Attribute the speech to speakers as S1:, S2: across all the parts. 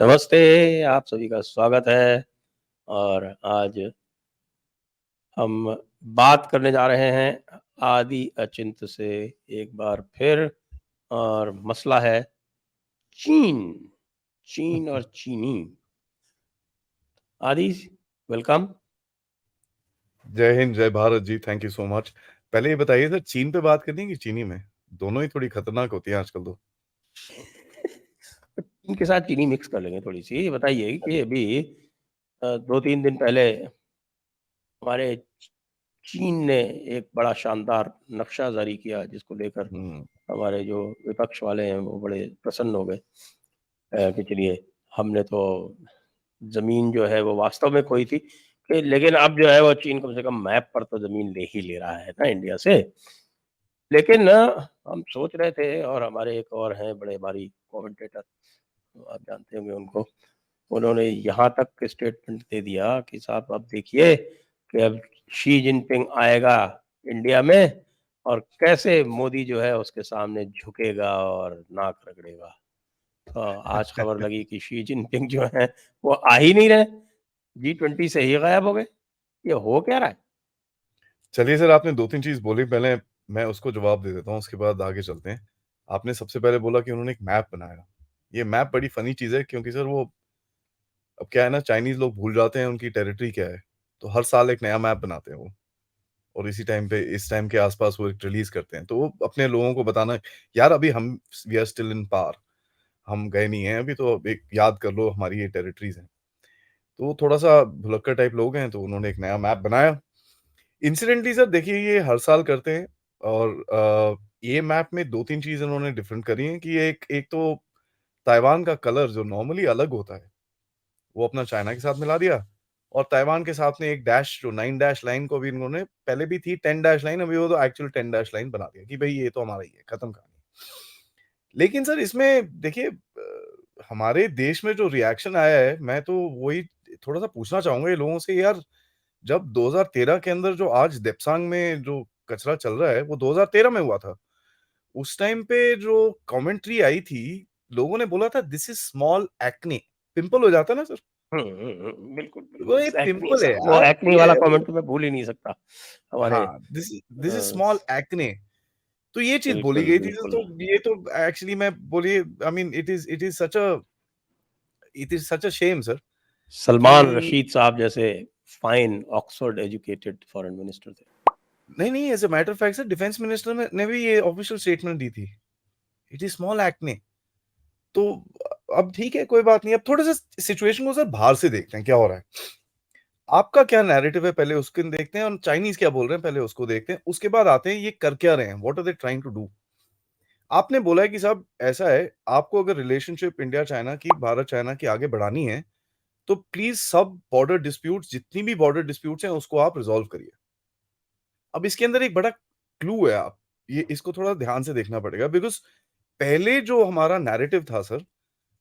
S1: नमस्ते, आप सभी का स्वागत है और आज हम बात करने जा रहे हैं आदि अचिंत से एक बार फिर और मसला है चीन, चीन और चीनी। आदि, वेलकम।
S2: जय हिंद, जय Bharat ji. Thank you so much. पहले ये बताइए सर, चीन पे बात करनी है कि चीनी में? दोनों ही थोड़ी खतरनाक होती है आजकल तो।
S1: चीन के साथ चीनी मिक्स कर लेंगे थोड़ी सी। ये बताइए कि अभी 2-3 दिन पहले हमारे चीन ने एक बड़ा शानदार नक्शा जारी किया जिसको लेकर हमारे जो विपक्ष वाले हैं वो बड़े प्रसन्न हो गए कि चलिए हमने तो ज़मीन जो है वो वास्तव में खोई थी कि लेकिन अब जो है वो चीन कम से कम मैप पर तो ज़मीन ले ही ले रहा है ना इंडिया से। लेकिन हम सोच रहे थे और हमारे एक और हैं बड़े भारी कमेंटेटर, तो आप जानते होंगे उनको, उन्होंने यहाँ तक स्टेटमेंट दे दिया कि साहब अब देखिए कि अब शी जिनपिंग आएगा इंडिया में और कैसे मोदी जो है उसके सामने झुकेगा और नाक रगड़ेगा। तो आज खबर लगी कि शी जिनपिंग जो है वो आ ही नहीं रहे, G20 से ही गायब हो गए। ये हो क्या रहा है?
S2: चलिए सर, आपने दो तीन चीज बोली, पहले मैं उसको जवाब दे देता हूँ, उसके बाद आगे चलते हैं। आपने सबसे पहले बोला कि उन्होंने एक मैप बनाया। ये मैप बड़ी फनी चीज है, क्योंकि सर वो अब क्या है ना, चाइनीज लोग भूल जाते हैं उनकी टेरिटरी क्या है। तो हर साल एक नया मैप बनाते हैं वो, और इसी टाइम पे, इस टाइम के आसपास वो एक रिलीज करते हैं। तो वो अपने लोगों को बताना, यार अभी हम वी आर स्टिल इन पार, हम गए नहीं हैं अभी, तो एक याद कर लो हमारी ये टेरिटरीज हैं। तो वो थोड़ा सा भुलक्कड़ टाइप लोग हैं, तो उन्होंने एक नया मैप बनाया। इंसिडेंटली सर देखिए, ये हर साल करते हैं। और ये मैप में दो तीन चीज इन्होंने डिफरेंट करी हैं कि एक एक तो ताइवान का कलर जो नॉर्मली अलग होता है, वो अपना चाइना के साथ मिला दिया। और ताइवान के साथ में एक डैश, जो 9 डैश लाइन को भी इन्होंने, पहले भी थी 10 डैश लाइन, अभी वो तो एक्चुअल 10 डैश लाइन बना दिया कि भाई ये तो हमारा ही है, खत्म कहानी। लेकिन सर इसमें देखिए, हमारे देश में जो रिएक्शन आया है, मैं तो वही थोड़ा सा पूछना चाहूंगा ये लोगों से, यार जब 2013 के अंदर जो आज देपसांग में जो कचरा चल रहा है, वो 2013 में हुआ था। उस टाइम पे जो कमेंट्री आई थी, लोगों ने बोला था this is small acne. Pimple हो जाता है ना सर,
S1: बिल्कुल,
S2: वो
S1: बिल्कुल।
S2: ये
S1: एक्नी
S2: पिंपल है
S1: वो
S2: यार,
S1: एक्नी
S2: ये
S1: वाला कमेंट तो मैं भूल ही नहीं सकता। हमारे
S2: हाँ, this is
S1: a,
S2: small acne. तो ये चीज बोली
S1: बिल्कुल,
S2: गई थी।
S1: बिल्कुल।
S2: तो ये तो एक्चुअली मैं बोलिए, I mean it is such a shame sir कि
S1: सलमान रशीद साहब जैसे fine Oxford educated foreign minister थे।
S2: नहीं नहीं, as a matter of fact sir, defence minister ने भी ये ऑफिशियल स्टेटमेंट दी थी, इट इज स्मॉल एक्ने। तो अब ठीक है, कोई बात नहीं। अब थोड़ा सा सिचुएशन को सर बाहर से देखते हैं क्या हो रहा है। आपका क्या नैरेटिव है, पहले उसको देखते हैं, और चाइनीज क्या बोल रहे हैं पहले उसको देखते हैं, उसके बाद आते हैं ये कर क्या रहे हैं, what are they trying to do. आपने बोला है कि साहब ऐसा है, आपको अगर रिलेशनशिप इंडिया चाइना की, भारत चाइना की आगे बढ़ानी है, तो प्लीज सब बॉर्डर डिस्प्यूट्स, जितनी भी बॉर्डर डिस्प्यूट्स हैं, उसको आप रिजॉल्व करिए। अब इसके अंदर एक बड़ा क्लू है, आप ये इसको थोड़ा ध्यान से देखना पड़ेगा, बिकॉज पहले जो हमारा नैरेटिव था सर,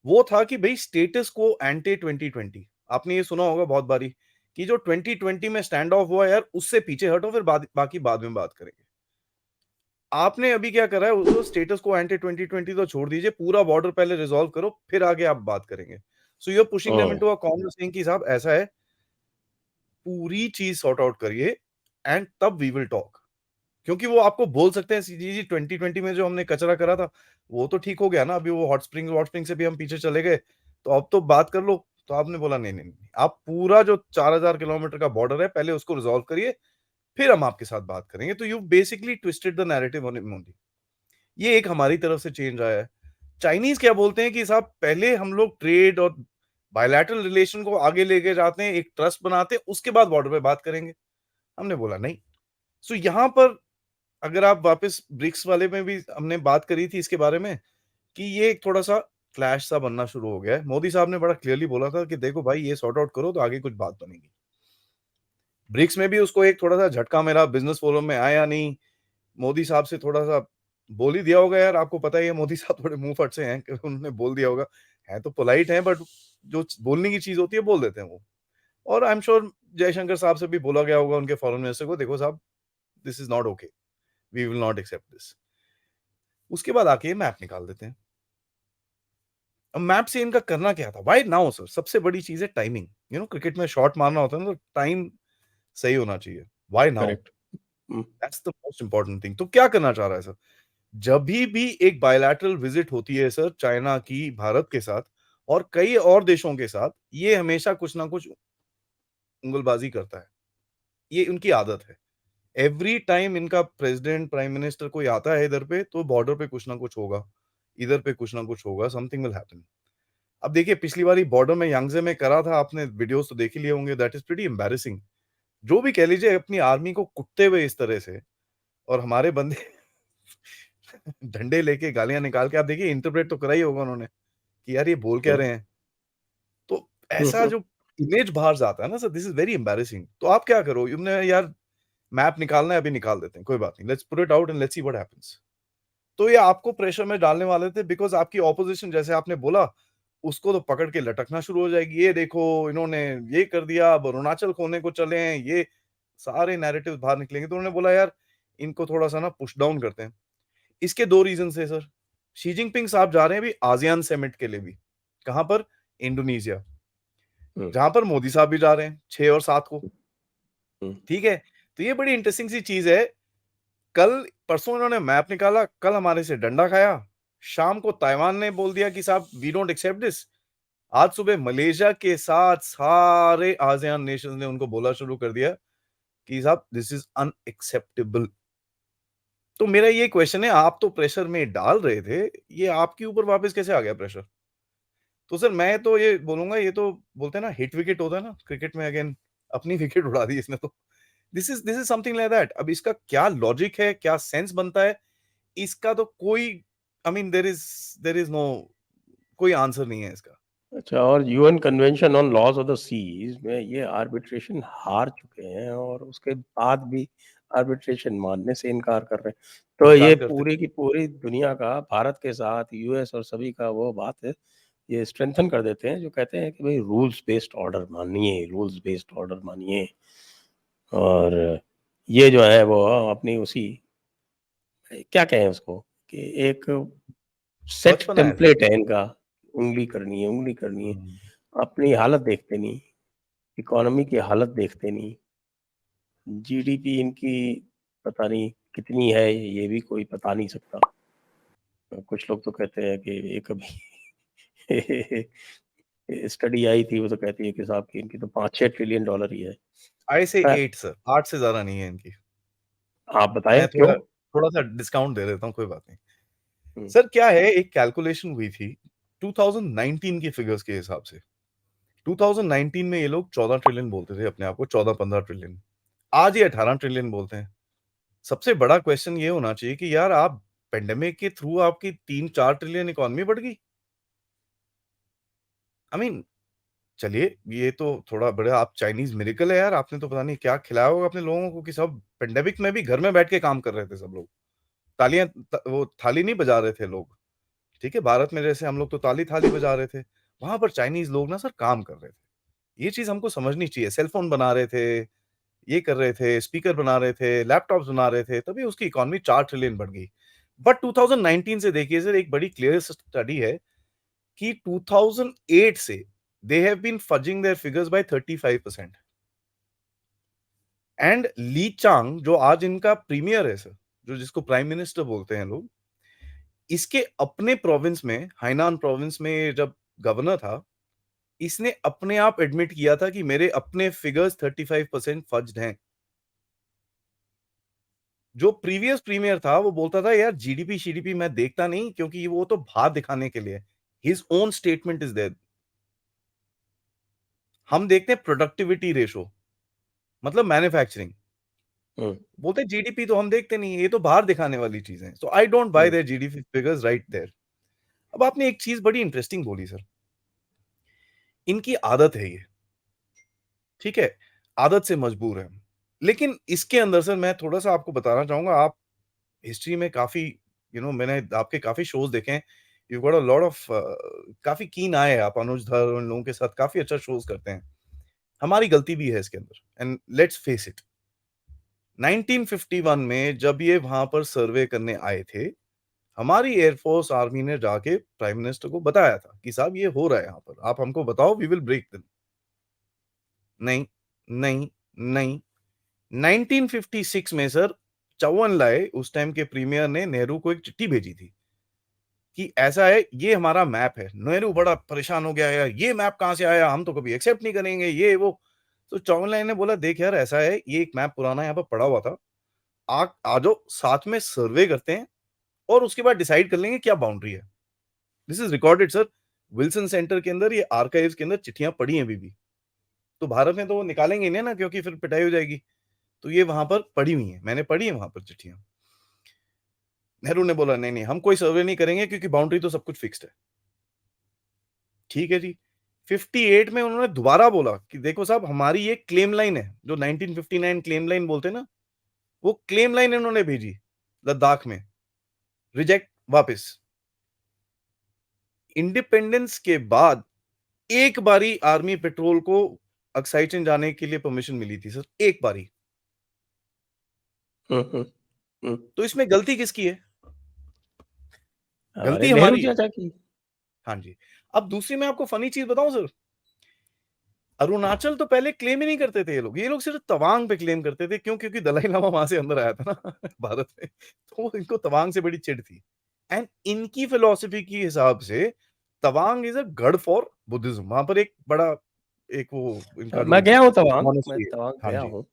S2: वो था कि भाई स्टेटस को एंटी 2020। आपने ये सुना होगा बहुत बारी कि जो 2020 में स्टैंड ऑफ हुआ यार, उससे पीछे हटो, फिर बाकी बाद में बात करेंगे। आपने अभी क्या करा है, उसको स्टेटस को एंटी 2020 तो छोड़ दीजिए, पूरा बॉर्डर पहले रिजॉल्व करो, फिर आगे आप बात करेंगे। So you are pushing them
S1: hmm.
S2: Into a corner, saying कि साहब ऐसा है, पूरी चीज सॉर्ट आउट करिए एंड तब वी विल टॉक। क्योंकि वो आपको बोल सकते हैं जी जी, 2020 में जो हमने कचरा करा था, वो तो ठीक हो गया ना, अभी वो हॉट स्प्रिंग से भी हम पीछे चले गए, तो अब तो बात कर लो। तो आपने बोला नहीं नहीं नहीं, आप पूरा जो 4000 किलोमीटर का बॉर्डर है, पहले उसको रिजॉल्व करिए, फिर हम आपके साथ बात करेंगे। तो you basically twisted the narrative on only. ये एक हमारी तरफ से चेंज आया है। चाइनीज क्या बोलते हैं कि साहब पहले हम लोग ट्रेड और बायलैटरल रिलेशन को आगे लेके जाते हैं, एक ट्रस्ट बनाते हैं, उसके बाद बॉर्डर पे बात करेंगे। हमने बोला नहीं। सो यहां पर अगर आप वापस ब्रिक्स वाले में भी हमने बात करी थी इसके बारे में, कि ये एक थोड़ा सा क्लैश सा बनना शुरू हो गया है। मोदी साहब ने बड़ा क्लियरली बोला था कि देखो भाई, ये सॉर्ट आउट करो तो आगे कुछ बात बनेगी। ब्रिक्स में भी उसको एक थोड़ा सा झटका मेरा बिजनेस फोरम में आया नहीं। मोदी साहब से थोड़ा सा बोल ही दिया होगा, यार आपको पता ही है मोदी साहब थोड़े मुंह फट से हैं, कि उन्होंने बोल दिया होगा। है तो पोलाइट है, बट जो बोलने की चीज होती है बोल देते हैं वो। और आई एम श्योर जयशंकर साहब से भी बोला गया होगा, उनके फॉरेन मिनिस्टर को, देखो साहब, this is not okay, we will not accept this. उसके बाद आके ये मैप निकाल देते हैं। अब मैप से इनका करना क्या था? Why now sir? सबसे बड़ी चीज़ है टाइमिंग। क्रिकेट में शॉट मारना होता है ना, तो टाइम सही होना चाहिए। Why now?
S1: Correct. Hmm,
S2: that's the most important thing. तो क्या करना चाह रहा है सर? जभी भी एक बायलैटरल विजिट होती है सर चाइना की भारत के साथ और कई और देशों के साथ, ये हमेशा कुछ ना कुछ उंगलबाजी करता है। ये उनकी आदत है। एवरी टाइम इनका प्रेसिडेंट, प्राइम मिनिस्टर कोई आता है इधर पे, तो बॉर्डर पे कुछ ना कुछ होगा, इधर पे कुछ ना कुछ होगा, समथिंग विल हैपन। अब देखिए पिछली बारी बॉर्डर में यांगज़े में करा था, आपने वीडियोज़ तो देख ही लिए होंगे, दैट इज़ प्रीटी एम्बैरेसिंग। जो भी कह लीजिए अपनी आर्मी को कुटते हुए इस तरह से और हमारे बंदे डंडे लेके गालियाँ निकाल के, आप देखिए इंटरप्रेट तो करा ही होगा उन्होंने, कि यार ये बोल क्या
S1: हुँ,
S2: रहे हैं? तो
S1: हुँ,
S2: ऐसा
S1: हुँ,
S2: जो इमेज बाहर जाता है ना sir, this is very embarrassing. तो आप क्या करो, तुमने यार मैप निकालना है, अभी निकाल देते हैं, कोई बात नहीं। Let's put it out and let's see what happens. तो ये आपको प्रेशर में डालने वाले थे बिकॉज़ आपकी ऑपोज़िशन, जैसे आपने बोला, उसको तो पकड़ के लटकना शुरू हो जाएगी। ये देखो इन्होंने ये कर दिया, अब अरुणाचल खोने को चले हैं, ये सारे नैरेटिव्स बाहर निकलेंगे। तो उन्होंने बोला यार इनको थोड़ा-सा ना पुश डाउन करते हैं। इसके 2 रीज़न्स है सर। शी जिनपिंग साहब जा रहे हैं अभी आसियान समिट के लिए भी। कहाँ पर? इंडोनेशिया।
S1: हुँ,
S2: जहाँ पर मोदी साहब भी जा रहे हैं 6 और 7 को।
S1: हुँ।
S2: ठीक है? तो ये बड़ी इंटरेस्टिंग सी चीज़ है। कल परसों इन्होंने मैप निकाला, कल हमारे से डंडा खाया। शाम को ताइवान ने बोल दिया कि साहब वी डोंट एक्सेप्ट दिस। आज सुबह मलेशिया के साथ सारे आसियान नेशंस ने उनको बोला शुरू कर दिया कि साहब दिस इज़ अनएक्सेप्टेबल। तो मेरा ये क्वेश्चन है, आप तो प्रेशर में डाल रहे थे, ये आपके ऊपर वापस कैसे आ गया प्रेशर? तो सर मैं तो ये बोलूँगा, ये तो बोलते हैं ना हिट विकेट होता है ना क्रिकेट में, अगेन अपनी विकेट उड़ा दी इसने तो। This is something like that. अब इसका क्या लॉजिक है, क्या सेंस बनता है, इसका तो कोई, I mean there is no, कोई आंसर नहीं है इसका।
S1: अच्छा, और UN convention on laws of the seas में ये आर्बिट्रेशन हार चुके हैं और उसके बाद भी आर्बिट्रेशन मानने से इनकार कर रहे हैं। तो ये
S2: इनकार करते
S1: पूरी की पूरी दुनिया का भारत के साथ यूएस और सभी का वो बात है, ये स्ट्रेंथन कर देते हैं जो कहते हैं कि भई रूल्स बेस्ड ऑर्डर मानिए, रूल्स बेस्ड ऑर्डर मानिए। और ये जो है वो अपनी उसी क्या कहें उसको कि एक सेट
S2: बचपना है सर।
S1: टेम्पलेट है इनका, उँगली करनी है, उँगली करनी है।
S2: हुँ।
S1: अपनी हालत देखते नहीं, इकोनॉमी की हालत देखते नहीं, जीडीपी इनकी पता नहीं कितनी है, ये भी कोई बता नहीं सकता। कुछ लोग तो कहते हैं कि ये कभी स्टडी आई थी, वो तो कहती है कि साहब कि इनकी तो 5-6 ट्रिलियन डॉलर ही है।
S2: 5 से
S1: खैर,
S2: 8 सर, 8 से ज़्यादा नहीं है इनकी।
S1: आप बताएँ
S2: मैं
S1: क्यों?
S2: थोड़ा-सा डिस्काउंट दे देता हूँ, कोई बात नहीं।
S1: हुँ,
S2: सर क्या है, एक कैलकुलेशन हुई थी 2019 के फिगर्स के हिसाब से। 2019 में ये लोग 14 ट्रिलियन बोलते थे अपने आप को, 14-15 ट्रिलियन। आज ये 18 ट्रिलियन बोलते हैं। सबसे बड़ा क्वेश्चन ये होना चाहिए कि यार आप पैंडेमिक के थ्रू आपकी 3-4 ट्रिलियन इकोनॉमी बढ़ गई। आई मीन चलिए, ये तो थोड़ा बड़ा आप चाइनीज़ मिरेकल है यार, आपने तो पता नहीं क्या खिलाया होगा अपने लोगों को कि सब पैंडेमिक में भी घर में बैठ के काम कर रहे थे सब लोग। तालियाँ त वो थाली नहीं बजा रहे थे लोग, ठीक है? भारत में जैसे हम लोग तो ताली-थाली बजा रहे थे, वहाँ पर चाइनीज़ लोग ना सर काम कर रहे थे। ये चीज़ हमको समझनी चाहिए। सेल फ़ोन बना रहे थे, ये कर रहे थे, स्पीकर बना रहे थे, लैपटॉप्स बना रहे थे, तभी उसकी इकोनॉमी 4 ट्रिलियन बढ़ गई। बट 2019 से देखिए सर, एक बड़ी क्लियर स्टडी है कि 2008 से they have been fudging their figures by 35%। And Li Chang जो आज इनका प्रीमियर है सर, जो जिसको प्राइम मिनिस्टर बोलते हैं लोग, इसके अपने प्रोविंस में, हाइनान प्रोविंस में जब गवर्नर था, इसने अपने आप एडमिट किया था कि मेरे अपने फिगर्स 35% फज्ड हैं। जो प्रीवियस प्रीमियर था वो बोलता था यार जीडीपी-शीडीपी मैं देखता नहीं क्योंकि वो तो बाहर दिखाने के लिए है। His own statement is there. हम देखते हैं प्रोडक्टिविटी रेशो, मतलब मैन्युफैक्चरिंग।
S1: हुँ,
S2: बोलते हैं जीडीपी तो हम देखते नहीं है, ये तो बाहर दिखाने वाली चीज़ें हैं। So I don't buy
S1: hmm,
S2: their GDP figures right there. अब आपने एक चीज़ बड़ी इंटरेस्टिंग बोली सर, इनकी आदत है ये, ठीक है? आदत से मजबूर हैं। लेकिन इसके अंदर सर मैं थोड़ा-सा आपको बताना चाहूँगा, आप हिस्ट्री में काफ़ी मैंने आपके काफ़ी शोज़ देखे हैं। You got a lot of काफ़ी कीन आए हैं आप, अनुज धर और इन लोगों के साथ काफ़ी अच्छा शोज़ करते हैं। हमारी गलती भी है इसके अंदर एंड लेट्स फेस इट। 1951 में जब ये वहाँ पर सर्वे करने आए थे, हमारी एयरफोर्स आर्मी ने जाके प्राइम मिनिस्टर को बताया था कि साहब ये हो रहा है यहाँ पर, आप हमको बताओ, वी विल ब्रेक देम। नहीं, नहीं, नहीं। 1956 में सर चौवन लाए उस टाइम के प्रीमियर ने नेहरू को एक चिट्ठी भेजी थी कि ऐसा है, ये हमारा मैप है। नेहरू बड़ा परेशान हो गया, यार ये मैप कहां से आया, हम तो कभी एक्सेप्ट नहीं करेंगे ये वो। तो चौवन ने बोला, देख यार ऐसा है, ये एक मैप पुराना यहाँ पर पड़ा हुआ था, आ जाओ साथ में सर्वे करते हैं और उसके बाद डिसाइड कर लेंगे क्या बाउंड्री है। This is recorded sir, Wilson centre के अंदर, ये आर्काइव्स के अंदर चिट्ठियां पड़ी हैं अभी भी। तो भारत में तो वो निकालेंगे नहीं ना, क्योंकि फिर पिटाई हो जाएगी। तो ये वहां पर पड़ी हुई है, मैंने पढ़ी है वहां पर चिट्ठियां। नेहरू ने बोला, नहीं नहीं, हम कोई सर्वे नहीं करेंगे क्योंकि बाउंड्री तो सब कुछ फिक्स्ड है। ठीक है जी। 58 में उन्होंने दोबारा बोला कि देखो साहब, हमारी ये क्लेम लाइन है, जो 1959 क्लेम लाइन बोलते हैं ना, वो क्लेम लाइन इन्होंने भेजी लद्दाख में, रिजेक्ट वापस। इंडिपेंडेंस के बाद एक बारी आर्मी पेट्रोल को अक्साई चीन जाने के लिए परमिशन मिली थी सर, एक बारी। तो इसमें गलती किसकी है?
S1: हमारे
S2: गलती
S1: नेहरू
S2: हमारी है।
S1: चाचा की।
S2: हाँ जी। अब दूसरी मैं आपको फनी चीज बताऊं सर, अरुणाचल तो पहले क्लेम ही नहीं करते थे ये लोग सिर्फ तवांग पे क्लेम करते थे। क्यों? क्योंकि दलाई लामा वहां से अंदर आया था ना भारत में, तो इनको तवांग से बड़ी चिढ़ थी। एंड इनकी फिलॉसफी के हिसाब से तवांग इज अ गढ़ फॉर बुद्धिज्म। वहां पर एक बड़ा, एक वो इनका जो
S1: मैं गया हूँ तवांग, मैं
S2: monastery है।
S1: तवांग
S2: हाँ
S1: गया
S2: जी।
S1: हूँ।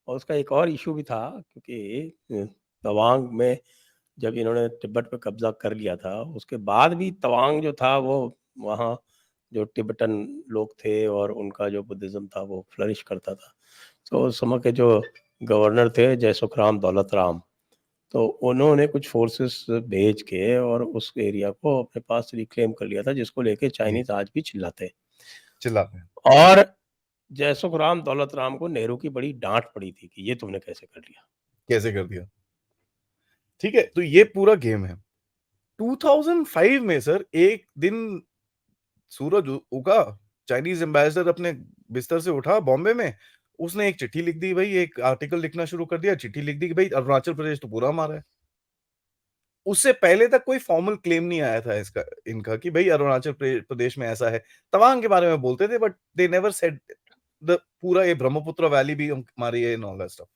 S1: और उसका एक और इशू भी था, क्योंकि तवांग में जब इन्होंने तिब्बत पे कब्जा कर लिया था, उसके बाद भी तवांग जो था वो, वहाँ जो तिब्बतन लोग थे और उनका जो बुद्धिज्म था वो फ्लरिश करता था। तो उस समय के जो गवर्नर थे जयसुखराम दौलत राम, तो उन्होंने कुछ फोर्सेस भेज के और उस एरिया को अपने पास रिक्लेम कर लिया था, जिसको लेके
S2: जी,
S1: चाइनीज आज भी चिल्लाते हैं।
S2: चिल्लाते हैं।
S1: और जयसुखराम दौलत राम को नेहरू की बड़ी डांट पड़ी थी कि ये तुमने कैसे कर लिया।
S2: कैसे कर दिया? ठीक है, तो ये पूरा गेम है। 2005 में सर एक दिन सूरज उगा, चाइनीज एम्बेसडर अपने बिस्तर से उठा बॉम्बे में, उसने एक चिट्ठी लिख दी भाई, एक आर्टिकल लिखना शुरू कर दिया, चिट्ठी लिख दी कि भाई अरुणाचल प्रदेश तो पूरा हमारा है। उससे पहले तक कोई फॉर्मल क्लेम नहीं आया था इसका, इनका, कि भाई अरुणाचल प्रदेश में ऐसा है। तवांग के बारे में बोलते थे, but they never said the पूरा ये ब्रह्मपुत्र वैली भी हमारी है, एंड ऑल दैट स्टफ।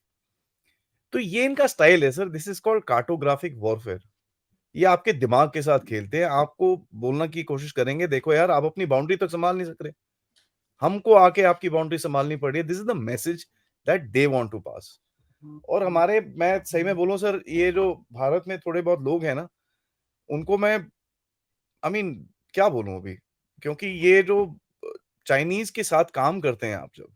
S2: तो ये इनका स्टाइल है sir, this is called cartographic warfare. ये आपके दिमाग के साथ खेलते हैं, आपको बोलना की कोशिश करेंगे, देखो यार आप अपनी बाउंड्री तक संभाल नहीं सक रहे, हमको आके आपकी बाउंड्री संभालनी पड़ रही है। This is the message that they want to pass. और हमारे, मैं सही में बोलूं सर, ये जो भारत में थोड़े बहुत लोग हैं ना, उनको मैं, आई मीन क्या बोलूं अभी, क्योंकि ये जो चाइनीज के साथ काम करते हैं आप, जब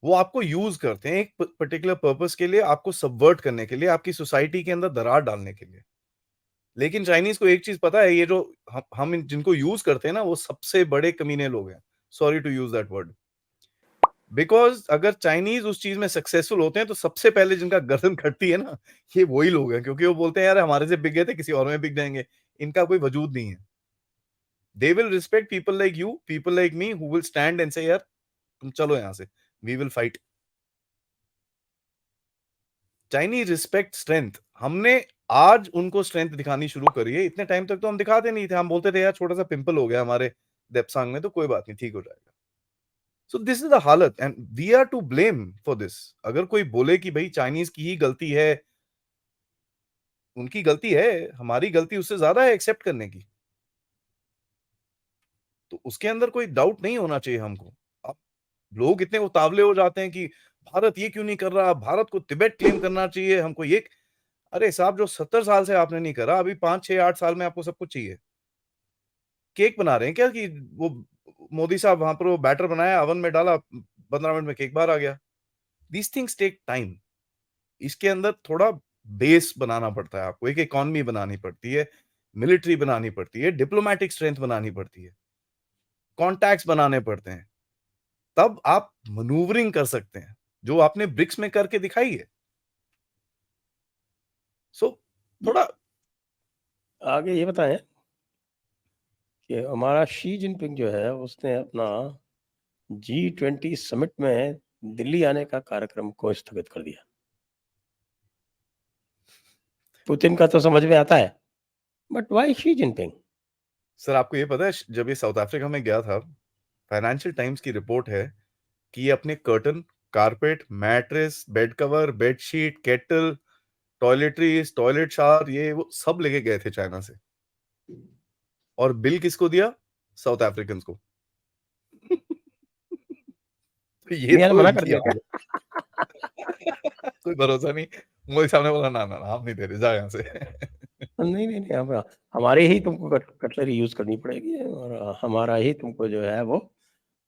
S2: वो आपको यूज करते हैं एक पर्टिकुलर पर्पस के लिए, आपको सबवर्ट करने के लिए, आपकी सोसाइटी के अंदर दरार डालने के लिए। लेकिन चाइनीज को एक चीज पता है, ये जो हम जिनको यूज करते हैं ना, वो सबसे बड़े कमीने लोग हैं। Sorry to use that word, because अगर चाइनीज उस चीज में सक्सेसफुल होते हैं तो सबसे पहले जिनका गर्दन कटती है ना, ये वही लोग हैं, क्योंकि वो बोलते हैं यार हमारे से बिक गए थे, किसी और में बिक जाएंगे। इनका कोई वजूद नहीं है। They will respect people like you, people like me, who will stand and say यार तुम चलो यहां से, we will fight. Chinese respect strength. हमने आज उनको स्ट्रेंथ दिखानी शुरू करी है, इतने टाइम तक तो हम दिखाते नहीं थे, हम बोलते थे यार छोटा सा पिंपल हो गया हमारे देपसांग में तो कोई बात नहीं, ठीक हो जाएगा। सो दिस इज द हालत, and we are to blame for this. अगर कोई बोले कि भाई चाइनीज की ही गलती है, उनकी गलती है, हमारी गलती उससे ज्यादा है एक्सेप्ट करने की, तो उसके अंदर कोई डाउट नहीं होना चाहिए हमको। अब लोग इतने उतावले हो जाते हैं कि भारत ये क्यों नहीं कर रहा, भारत को तिब्बत क्लेम करना चाहिए, हमको ये। अरे साहब, जो 70 साल से आपने नहीं करा, अभी 5 6 8 साल में आपको सब कुछ चाहिए। केक बना रहे हैं क्या कि वो मोदी साहब वहां पर वो बैटर बनाया, ओवन में डाला, 15 मिनट में केक बाहर आ गया? These things take time. इसके अंदर थोड़ा बेस बनाना पड़ता है आपको, एक इकोनॉमी बनानी पड़ती है, मिलिट्री बनानी पड़ती है, डिप्लोमेटिक स्ट्रेंथ बनानी पड़ती है, कॉन्टैक्ट्स बनाने पड़ते हैं, तब आप मनूवरिंग कर सकते हैं, जो आपने ब्रिक्स में करके दिखाई है। सो थोड़ा
S1: आगे ये बताएं कि हमारा शी जिनपिंग जो है, उसने अपना G20 समिट में दिल्ली आने का कार्यक्रम को स्थगित कर दिया। पुतिन का तो समझ में आता है But why Xi Jinping?
S2: Sir आपको ये पता है जब ये साउथ अफ्रीका में गया था, फाइनेंशियल टाइम्स की रिपोर्ट है कि ये अपने curtain, carpet, mattress, bed cover, bedsheet, kettle, toiletries, toilet shower, ये वो सब लेके गए थे चाइना से। और बिल किसको दिया? साउथ अफ्रीकन को। तो ये
S1: इंडिया ने
S2: तो
S1: मना कर
S2: इनकी
S1: दिया क्या?
S2: कोई भरोसा नहीं। मोदी साहब ने बोला ना ना ना, हम नहीं दे रहे, जा यहाँ से।
S1: नहीं नहीं नहीं, हमारे ही तुमको कटलरी यूज करनी पड़ेगी, और हमारा ही तुमको जो है वो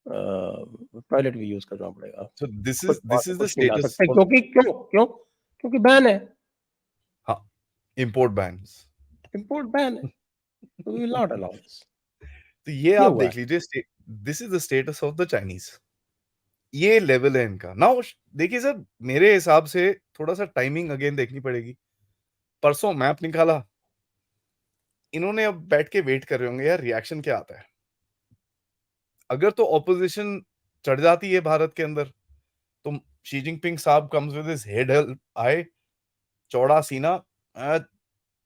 S1: टॉयलेट भी यूज करना पड़ेगा।
S2: So this
S1: खुद
S2: is
S1: वहां
S2: this
S1: से
S2: is the
S1: कुछ नहीं ला
S2: status
S1: सकते,
S2: of
S1: क्योंकि क्यों क्यों क्योंकि बैन है,
S2: हाँ, import bans।
S1: इम्पोर्ट बैन है, तो we will not allow this.
S2: तो ये
S1: ये
S2: आप
S1: हुआ है।
S2: देख लीजिए, this is the status of the Chinese. ये लेवल है इनका। नाउ देखिए सर, मेरे हिसाब से थोड़ा सा टाइमिंग अगेन देखनी पड़ेगी। परसों मैप निकाला, इन्होंने अब बैठ के वेट कर रहे होंगे यार रिएक्शन क्या आता है। अगर तो ऑपोजिशन चढ़ जाती है भारत के अंदर, तो शी जिनपिंग साहब कम्स विद हिज हेड आए, चौड़ा सीना, I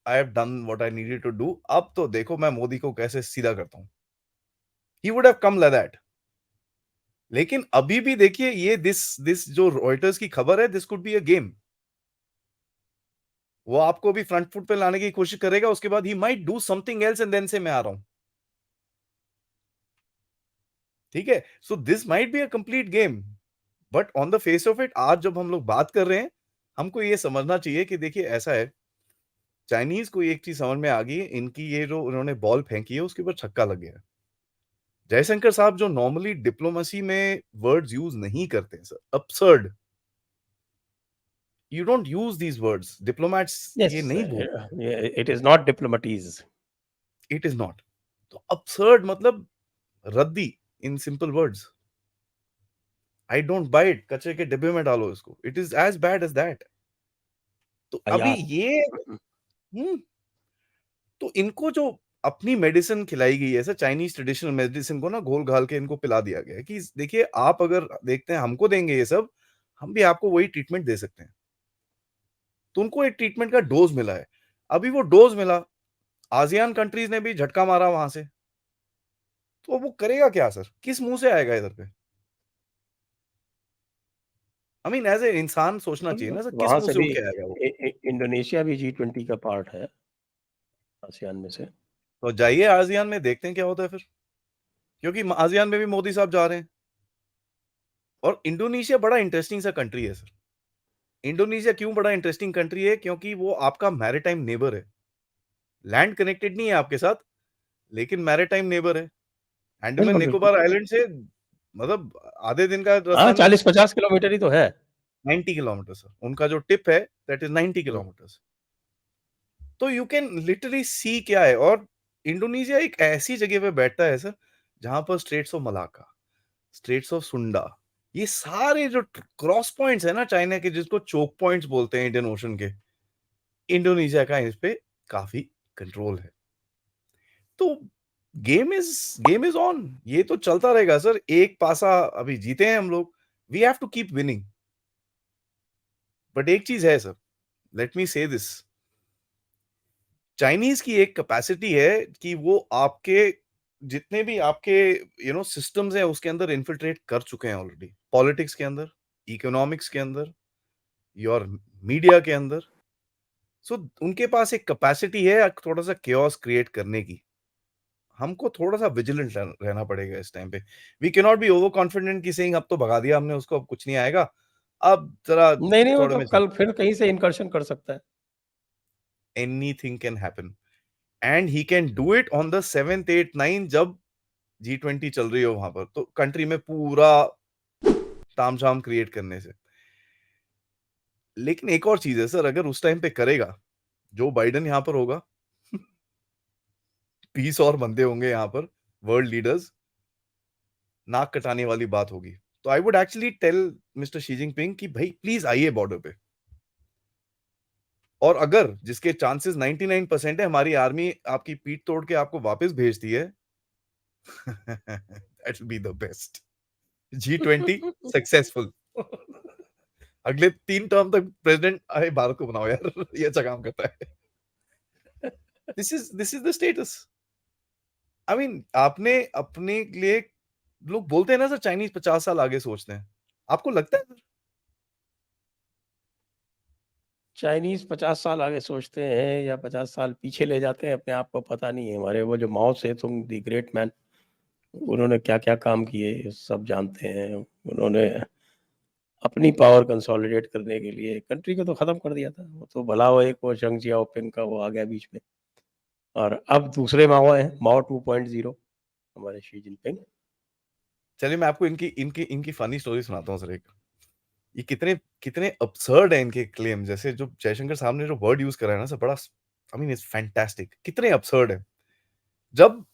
S2: have done what I needed to do, अब तो देखो मैं मोदी को कैसे सीधा करता हूं। He would have come like that. लेकिन अभी भी देखिए, ये दिस जो रॉयटर्स की खबर है, this could be a game. वो आपको भी फ्रंट फुट पे लाने की कोशिश करेगा, उसके बाद he might do something else and then say मैं आ रहा हूं। ठीक है, so this might be a complete game. But on the face of it, आज जब हम लोग बात कर रहे हैं, हमको ये समझना चाहिए कि देखिए ऐसा है, चाइनीज को एक चीज समझ में आ गई है, इनकी ये जो उन्होंने बॉल फेंकी है उसके ऊपर छक्का लग गया है। जयशंकर साहब जो नॉर्मली डिप्लोमेसी में वर्ड्स यूज नहीं करते हैं sir, absurd, you don't use these words, diplomats
S1: yes,
S2: ये नहीं बोलते।
S1: It is not diplomatese.
S2: It is not. तो अपसर्ड मतलब रद्दी, in simple words. I don't buy it, कचरे के डिब्बे में डालो इसको, it is as bad as that. तो अभी
S1: यार,
S2: ये हम्म, तो इनको जो अपनी मेडिसिन खिलाई गई है सर, चाइनीज ट्रेडिशनल मेडिसिन को ना घोल घाल के इनको पिला दिया गया है कि देखिए आप अगर देखते हैं हमको देंगे ये सब, हम भी आपको वही ट्रीटमेंट दे सकते हैं। तो उनको एक ट्रीटमेंट का डोज मिला है। अभी वो डोज मिला, आसियान कंट्रीज ने भी झटका मारा वहां से, तो वो करेगा क्या सर, किस मुंह से आएगा इधर पे? आई मीन एज ए इंसान सोचना चाहिए ना सर, किस
S1: वहां
S2: मुंह
S1: से
S2: से
S1: भी
S2: उठ के आएगा वो?
S1: इंडोनेशिया भी G20 का पार्ट है, आसियान में से।
S2: तो जाइए आसियान में, देखते हैं क्या होता है फिर, क्योंकि आसियान में भी मोदी साहब जा रहे हैं। और इंडोनेशिया बड़ा इंटरेस्टिंग सा कंट्री है सर। इंडोनेशिया क्यों बड़ा इंटरेस्टिंग कंट्री है? क्योंकि वो आपका मैरीटाइम नेबर है। लैंड कनेक्टेड नहीं है आपके साथ, लेकिन मैरीटाइम नेबर है। अंडमान
S1: बिल्कुल बिल्कुल।
S2: निकोबार आइलैंड से मतलब आधे दिन का
S1: हाँ,
S2: रास्ता नहीं,
S1: 40-50 किलोमीटर ही तो है।
S2: 90 किलोमीटर सर उनका जो टिप है, दैट इज 90
S1: हम्म।
S2: किलोमीटर। तो यू कैन लिटरली सी क्या है। और इंडोनेशिया एक ऐसी जगह पे बैठता है सर, जहां पर straits of Malacca, straits of Sunda, ये सारे जो क्रॉस पॉइंट्स है ना चाइना के, जिसको चोक पॉइंट्स बोलते हैं इंडियन ओशन के, इंडोनेशिया का इस पे काफी कंट्रोल है। तो गेम इज ऑन, ये तो चलता रहेगा सर। एक पासा अभी जीते हैं हम लोग, we have to keep winning. But एक चीज है सर, लेट मी से दिस, चाइनीज की एक कैपेसिटी है कि वो आपके जितने भी आपके सिस्टम्स हैं उसके अंदर इन्फिल्ट्रेट कर चुके हैं ऑलरेडी, पॉलिटिक्स के अंदर, इकोनॉमिक्स के अंदर, योर मीडिया के अंदर। सो उनके पास एक कैपेसिटी है थोड़ा सा केओस क्रिएट करने की। हमको थोड़ा सा विजिलेंट रहना पड़ेगा इस टाइम पे। We can not be over confident की सेइंग अब तो भगा दिया हमने उसको, अब कुछ नहीं आएगा, अब जरा
S1: नहीं नहीं, वो
S2: थोड़े
S1: तो
S2: में
S1: कल फिर कहीं से इनकर्शन कर सकता है।
S2: Anything can happen, and he can do it on the 7th 8th 9th, जब G20 चल रही हो वहां पर, तो कंट्री में पूरा तामझाम क्रिएट करने से। लेकिन एक और चीज है सर, अगर उस टाइम पे करेगा, जो बाइडन यहां पर होगा, 20 और बंदे होंगे यहां पर, वर्ल्ड लीडर्स, नाक कटाने वाली बात होगी। तो I would actually tell mister Xi Jinping कि भाई प्लीज आइए बॉर्डर पे। और अगर जिसके चांसेस 99% है, हमारी आर्मी आपकी पीठ तोड़ के आपको वापस भेजती है, that will be the best. G20 successful. अगले 3 टर्म तक प्रेसिडेंट अरे भारत को बनाओ यार, ये अच्छा काम करता है। This is the status. I mean आपने अपने लिए, लोग बोलते हैं ना सर चाइनीज 50 साल आगे सोचते हैं, आपको लगता है सर?
S1: चाइनीज 50 साल आगे सोचते हैं या 50 साल पीछे ले जाते हैं अपने आप को पता नहीं है। हमारे वो जो माओ से तुम दी ग्रेट मैन, उन्होंने क्या क्या काम किए सब जानते हैं। उन्होंने अपनी पावर कंसोलिडेट करने के लिए कंट्री को तो खत्म कर दिया था। वो तो भला वो एक वो शंग जियाओपिंग का वो आ गया बीच में, और अब दूसरे माओ हैं, माओ 2.0, हमारे शी जिनपिंग।
S2: चलिए मैं आपको इनकी इनकी इनकी फनी स्टोरी सुनाता हूँ सर एक। ये कितने कितने absurd है इनके क्लेम, जैसे जो जयशंकर साहब ने जो वर्ड यूज करा है ना सर, बड़ा आई मीन इट्स फैंटास्टिक, कितने absurd है। जब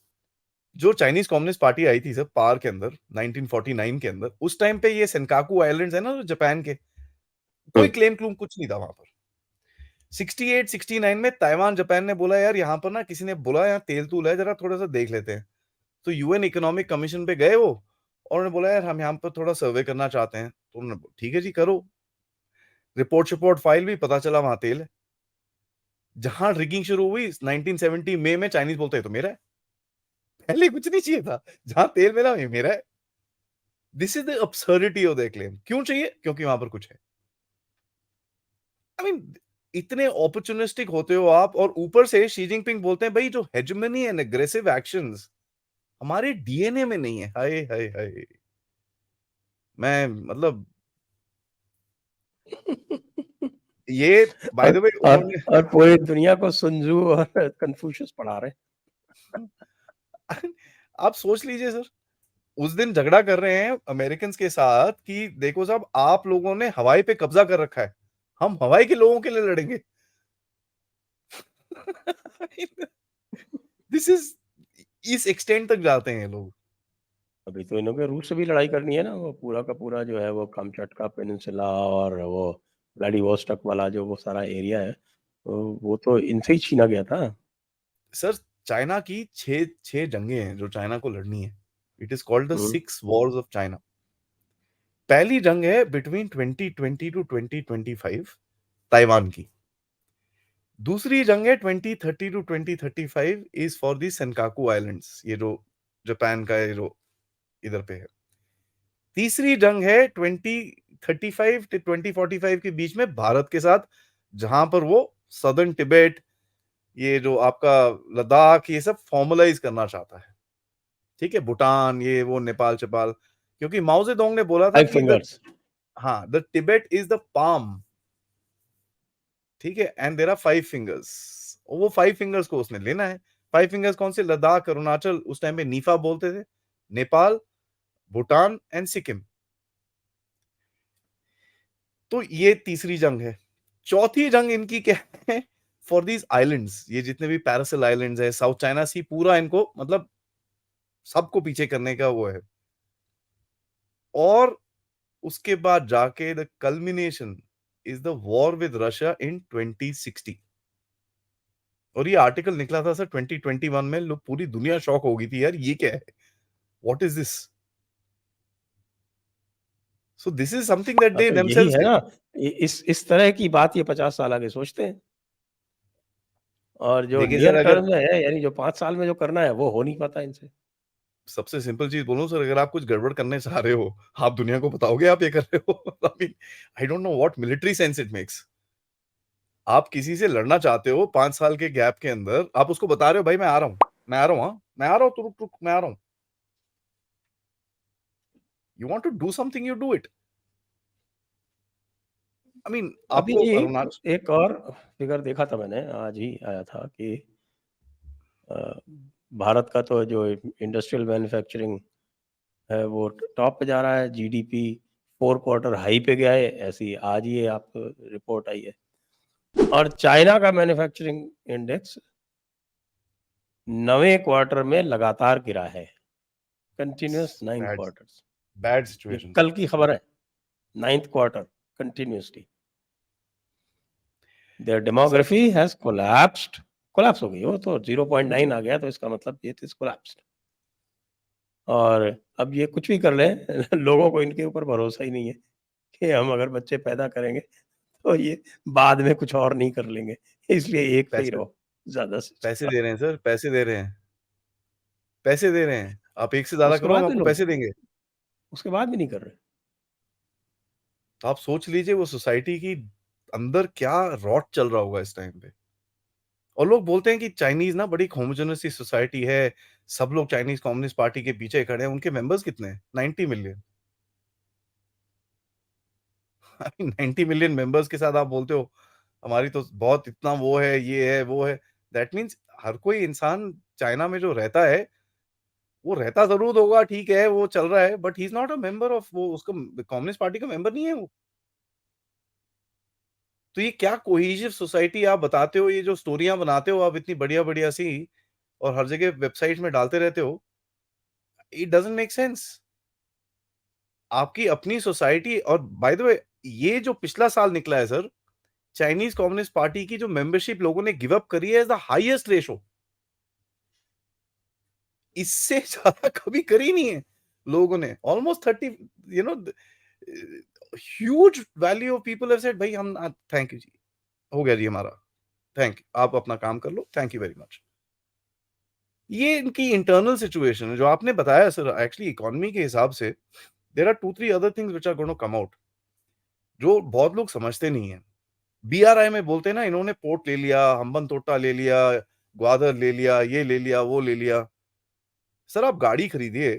S2: जो चाइनीज कम्युनिस्ट पार्टी आई थी सर पार के अंदर 1949 के अंदर, उस टाइम पे ये सेनकाकू आइलैंड्स है ना जो जापान के, कोई क्लेम क्लूम कुछ नहीं था वहां पर। 68 69 में ताइवान जापान ने बोला यार यहाँ पर ना किसी ने बोला यहाँ तेल तूल है, जरा थोड़ा सा देख लेते हैं। तो यूएन इकोनॉमिक कमीशन पे गए वो, और उन्होंने बोला यार हम यहाँ पर थोड़ा सर्वे करना चाहते हैं। तो उन्होंने बोला, ठीक है जी करो। रिपोर्ट फाइल भी, पता चला वहां तेल है। जहां रिगिंग शुरू हुई 1970 मई में चाइनीज बोलते हैं तो मेरा है, पहले कुछ नहीं चाहिए था, जहां तेल मिला वही मेरा है। This is the absurdity of the claim. क्यों चाहिए? क्योंकि वहां पर कुछ है। आई मीन इतने अपॉर्चुनिस्टिक होते हो आप, और ऊपर से शी जिनपिंग बोलते हैं भाई जो हेजेमनी एंड एग्रेसिव एक्शंस हमारे डीएनए में नहीं है। हाय हाय हाय, मैं मतलब ये बाय द वे उन्होंने
S1: और पूरी दुनिया को सुनजू और कन्फ्यूशियस पढ़ा रहे
S2: आप सोच लीजिए सर, उस दिन झगड़ा कर रहे हैं अमेरिकन के साथ कि देखो साहब आप लोगों ने हवाई पे कब्जा कर रखा है, हम हवाई के लोगों के लिए लड़ेंगे। दिस इज, इस एक्सटेंट तक जाते हैं ये लोग।
S1: अभी तो इन्हों के रूस से भी लड़ाई करनी है ना, वो पूरा का पूरा जो है वो कामचटका पेनिनसुला और वो व्लादिवोस्टॉक वाला जो वो सारा एरिया है, वो तो इनसे ही छीना गया था।
S2: सर चाइना की छह छह जंगे हैं जो चाइना को लड़नी है। It is called the
S1: hmm.
S2: 6 Wars of China. पहली जंग है बिटवीन 2020 टू 2025 ताइवान की। दूसरी जंग है 2030 to 2035 is for the Senkaku islands, ये जो जापान का ये जो इधर पे है। तीसरी जंग है 2035 टू 2045 के बीच में भारत के साथ, जहां पर वो सदर्न तिब्बत, ये जो आपका लद्दाख, ये सब फॉर्मलाइज करना चाहता है। ठीक है, भूटान, ये वो नेपाल चपाल, क्योंकि माओ जेडोंग ने बोला था
S1: फाइव
S2: कि द,
S1: फिंगर्स।
S2: हाँ, the Tibet is the palm. ठीक है, एंड देयर आर 5 फिंगर्स। वो 5 फिंगर्स को उसने लेना है। 5 फिंगर्स कौन से? लद्दाख, अरुणाचल, उस टाइम पे नीफा बोलते थे, नेपाल, भूटान एंड सिक्किम। तो ये तीसरी जंग है। चौथी जंग इनकी क्या है? फॉर दीज आइलैंड्स, ये जितने भी पैरासिल आइलैंड्स है, साउथ चाइना सी, पूरा इनको मतलब सबको पीछे करने का वो है। और उसके बाद जाके the culmination is the war with Russia in 2060। और ये आर्टिकल निकला था सर 2021 में, लोग पूरी दुनिया शॉक हो गई थी यार ये क्या है, what is this. So this is something that
S1: हाँ
S2: दे
S1: तो यही
S2: देमसेल्व्स
S1: है
S2: कैन।
S1: ना, इस तरह की बात ये 50 साल आगे सोचते हैं, और जो
S2: देखिए सर
S1: नियर
S2: अगर
S1: टर्म में है यानी जो 5 साल में जो करना है वो हो नहीं पाता इनसे।
S2: सबसे सिंपल चीज बोलूं सर, अगर आप कुछ गड़बड़ करने चाह रहे हो, आप दुनिया को बताओगे आप ये कर रहे हो। I mean I don't know what military sense it makes. आप किसी से लड़ना चाहते हो 5 साल के गैप के अंदर, आप उसको बता रहे हो भाई मैं आ रहा हूँ, मैं आ रहा हूँ, हाँ मैं आ रहा हूँ, तो रुक रुक मैं आ रहा हूँ। You want to do something, you do it. I mean
S1: अभी
S2: आपको
S1: एक
S2: अरुणाचल,
S1: एक और फिगर देखा था मैंने, आज ही आया था कि अ, भारत का तो जो इंडस्ट्रियल मैन्युफैक्चरिंग है वो टॉप पे जा रहा है, जीडीपी 4 क्वार्टर हाई पे गया है, ऐसी आज ही आप रिपोर्ट आई है। और चाइना का मैन्युफैक्चरिंग इंडेक्स 9वें क्वार्टर में लगातार गिरा है, कंटिन्यूस 9
S2: बैड
S1: क्वार्टर्स।
S2: बैड
S1: ये
S2: सिचुएशन
S1: कल
S2: सर।
S1: की खबर है, 9th quarter continuously there
S2: sir
S1: demography has collapsed. Collapse हो गई, वो तो 0.9 आ गया, तो इसका मतलब ये इज कोलैप्स्ड। और अब ये कुछ भी कर ले लोगों को इनके ऊपर भरोसा ही नहीं है कि हम अगर बच्चे पैदा करेंगे तो ये बाद में कुछ और नहीं कर लेंगे, इसलिए एक पे ही
S2: पैसे
S1: रहो। ज़्यादा से
S2: पैसे
S1: ज़्यादा।
S2: दे रहे हैं सर, पैसे दे रहे हैं। पैसे दे रहे हैं। आप 1 से ज़्यादा
S1: उसके
S2: करो, हम
S1: बाद भी
S2: आपको
S1: लोग
S2: पैसे देंगे।
S1: उसके बाद भी नहीं कर रहे।
S2: तो आप सोच लीजिए वो सोसाइटी की अंदर क्या रॉट चल रहा होगा इस टाइम पे। और लोग बोलते हैं कि चाइनीज़ ना बड़ी होमोजेनस सी सोसाइटी है, सब लोग चाइनीज़ कम्युनिस्ट पार्टी के पीछे खड़े हैं, उनके मेंबर्स कितने हैं? 90 मिलियन। 90 मिलियन मेंबर्स के साथ आप बोलते हो, हमारी तो बहुत इतना वो है, ये है, वो है। दैट मीन्स हर कोई इंसान चाइना में जो रहता है, वो रहता ज़रूर होगा, ठीक है, वो चल रहा है, but he is not a member of वो उसका कम्युनिस्ट पार्टी का मेंबर नहीं है वो। तो ये क्या कोहेसिव सोसाइटी आप बताते हो, ये जो स्टोरियाँ बनाते हो आप इतनी बढ़िया-बढ़िया सी और हर जगह वेबसाइट्स में डालते रहते हो, इट डज़न्ट मेक सेंस। आपकी अपनी सोसाइटी और बाय द वे ये जो पिछला साल निकला है सर, चाइनीज़ कम्युनिस्ट पार्टी की जो मेंबरशिप लोगों ने गिव अप करी है इज़ द हाईएस्ट रेशो। इससे ज़्यादा कभी करी नहीं है लोगों ने। Almost 30 you know huge value of people have said भाई हम थैंक यू जी, हो गया जी हमारा, थैंक यू, आप अपना काम कर लो, थैंक यू वेरी मच। ये इनकी इंटरनल सिचुएशन है जो आपने बताया सर एक्चुअली इकोनॉमी के हिसाब से there are 2-3 other things which are gonna come out जो बहुत लोग समझते नहीं है। बीआरआई में बोलते हैं ना इन्होंने पोर्ट ले लिया, हम्बन-तोट्टा ले लिया, ग्वादर ले लिया, ये ले लिया, वो ले लिया। सर आप गाड़ी खरीदिए,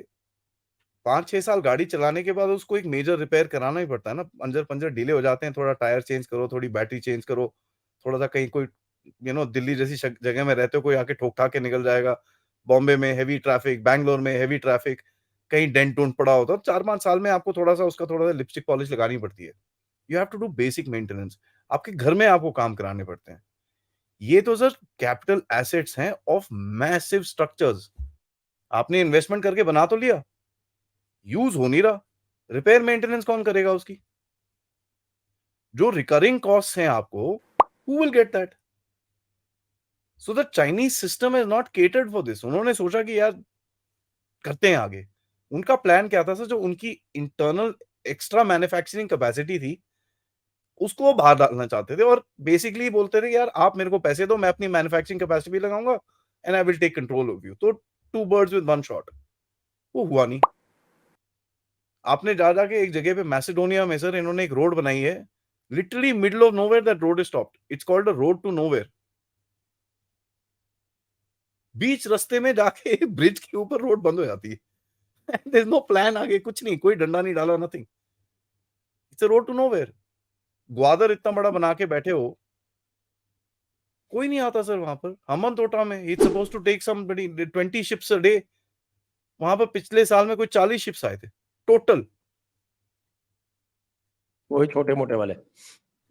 S2: 5-6 साल गाड़ी चलाने के बाद उसको एक मेजर रिपेयर कराना ही पड़ता है ना, पंजर-पंजर ढीले हो जाते हैं, थोड़ा टायर चेंज करो, थोड़ी बैटरी चेंज करो, थोड़ा-सा कहीं कोई दिल्ली जैसी जगह में रहते हो, कोई आके ठोक-ठाक के निकल जाएगा। बॉम्बे में हेवी ट्रैफिक, बैंगलोर में हेवी ट्रैफिक, कहीं डेंट-वेंट पड़ा होता है, 4-5 साल में आपको थोड़ा-सा उसका थोड़ा-सा लिपस्टिक पॉलिश लगानी पड़ती है। You have to do basic maintenance. आपके घर में आपको काम कराने पड़ते हैं। ये तो सर कैपिटल एसेट्स हैं ऑफ मैसिव स्ट्रक्चर्स। आपने इन्वेस्टमेंट करके बना तो लिया, यूज़ हो नहीं रहा, रिपेयर मेंटेनेंस कौन करेगा उसकी? जो रिकरिंग कॉस्ट्स हैं आपको, who will get that? So the Chinese system is not catered for this. उन्होंने सोचा कि यार करते हैं आगे। उनका प्लान क्या था सर जो उनकी इंटरनल एक्स्ट्रा मैन्युफैक्चरिंग कैपेसिटी थी, उसको वो बाहर डालना चाहते थे और बेसिकली बोलते थे यार आप मेरे को पैसे दो, मैं अपनी मैन्युफैक्चरिंग कैपेसिटी भी लगाऊँगा and I will take control of you. तो 2 बर्ड्स विद 1 शॉट। वो हुआ नहीं। आपने जा के एक जगह पे मैसेडोनिया में सर इन्होंने एक रोड बनाई है। Literally middle of nowhere that road is stopped. It's called a road to nowhere. बीच रास्ते में जाके ब्रिज के ऊपर रोड बंद हो जाती है। देयर इज नो प्लान आगे कुछ नहीं, कोई डंडा नहीं डाला nothing. It's a road to nowhere. Gwadar इतना बड़ा बना के बैठे हो, कोई नहीं आता सर वहां पर। हम्बन-तोटा में it's supposed to take somebody 20 ships a day. वहां पर पिछले साल में कोई 40 शिप्स आए थे टोटल।
S1: वही छोटे-मोटे वाले।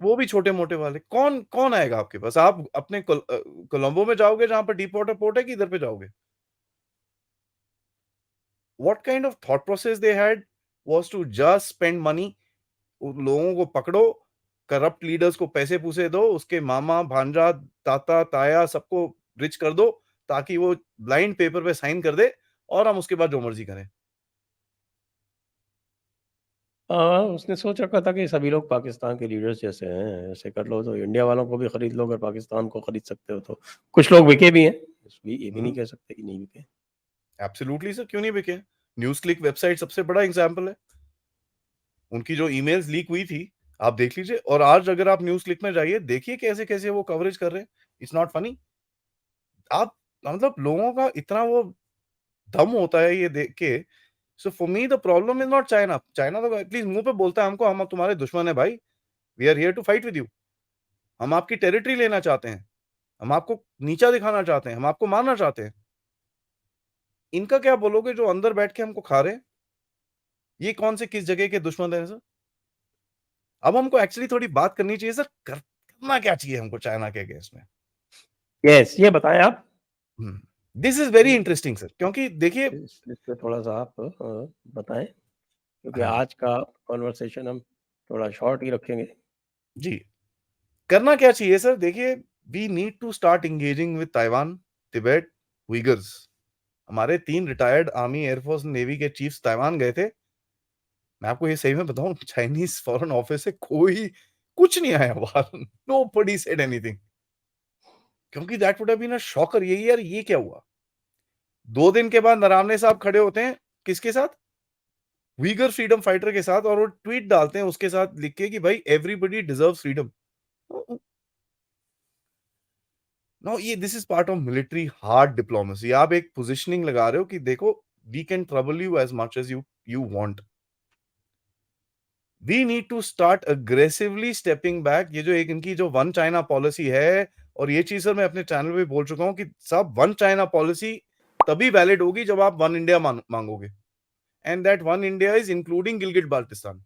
S2: वो भी छोटे-मोटे वाले। कौन कौन आएगा आपके पास? आप अपने कोलंबो में जाओगे जहाँ पर डीप वाटर पोर्ट है कि इधर पे जाओगे? What kind of thought process they had was to just spend money. उन लोगों को पकड़ो, करप्ट लीडर्स को पैसे-पूसे दो, उसके मामा, भांजा, ताता, ताया सबको रिच कर दो, ताकि वो ब्लाइंड पेपर पे साइन कर दे और हम उसके बाद जो मर्ज़ी करें।
S1: हाँ, उसने सोच रखा था कि सभी लोग पाकिस्तान के लीडर्स जैसे हैं, ऐसे कर लो तो इंडिया वालों को भी खरीद लो अगर पाकिस्तान को खरीद सकते हो तो। कुछ लोग बिके भी हैं, ये भी नहीं
S2: हुँ,
S1: कह सकते कि नहीं बिके।
S2: एब्सोल्यूटली सर, क्यों नहीं बिके? न्यूज़ क्लिक वेबसाइट सबसे बड़ा एग्ज़ाम्पल है। उनकी जो ईमेल्स लीक हुई थी, आप देख लीजिए और आज अगर आप न्यूज़ क्लिक में जाइए, देखिए कैसे-कैसे वो कवरेज कर रहे हैं। It's not funny. आप मतलब लोगों का इतना वो दम होता है ये देख के। So for me the problem is not China. China तो एटलीस्ट मुँह पे बोलता है हमको, हम तुम्हारे दुश्मन हैं भाई। We are here to fight with you. हम आपकी टेरिटरी लेना चाहते हैं। हम आपको नीचा दिखाना चाहते हैं। हम आपको मारना चाहते हैं। इनका क्या बोलोगे जो अंदर बैठ के हमको खा रहे हैं? ये कौन से किस जगह के दुश्मन हैं सर? अब हमको एक्चुअली थोड़ी बात करनी चाहिए सर, करना क्या चाहिए हमको चाइना के अगेंस्ट में?
S1: यस, ये बताएँ आप?
S2: Hmm, this is very interesting sir क्योंकि देखिए
S1: इस पे थोड़ा-सा आप बताएँ? क्योंकि
S2: हाँ जी,
S1: आज का कन्वर्सेशन हम थोड़ा शॉर्ट ही रखेंगे।
S2: जी। करना क्या चाहिए सर? देखिए, we need to start engaging with Taiwan, Tibet, Uyghurs. हमारे 3 retired army, air force, navy के चीफ्स ताइवान गए थे। मैं आपको ये सही में बताऊँ चाइनीज़ फॉरेन ऑफिस से कोई कुछ नहीं आया बाहर। Nobody said anything. क्योंकि that would have been a shocker. ये यार ये क्या हुआ? 2 दिन के बाद नरावने साहब खड़े होते हैं किसके साथ? उइगर फ्रीडम फाइटर के साथ, और वो ट्वीट डालते हैं उसके साथ लिख के कि भाई एवरीबॉडी डिजर्व्स फ्रीडम। नो, ये this is part of military hard diplomacy. आप एक पोजिशनिंग लगा रहे हो कि देखो we can trouble you as much as you want. We need to start aggressively stepping back. ये जो एक इनकी जो वन चाइना पॉलिसी है, और ये चीज सर मैं अपने चैनल पे बोल चुका हूं कि सब वन चाइना पॉलिसी तभी वैलिड होगी जब आप वन इंडिया मांगोगे। And that one India is including Gilgit Baltistan,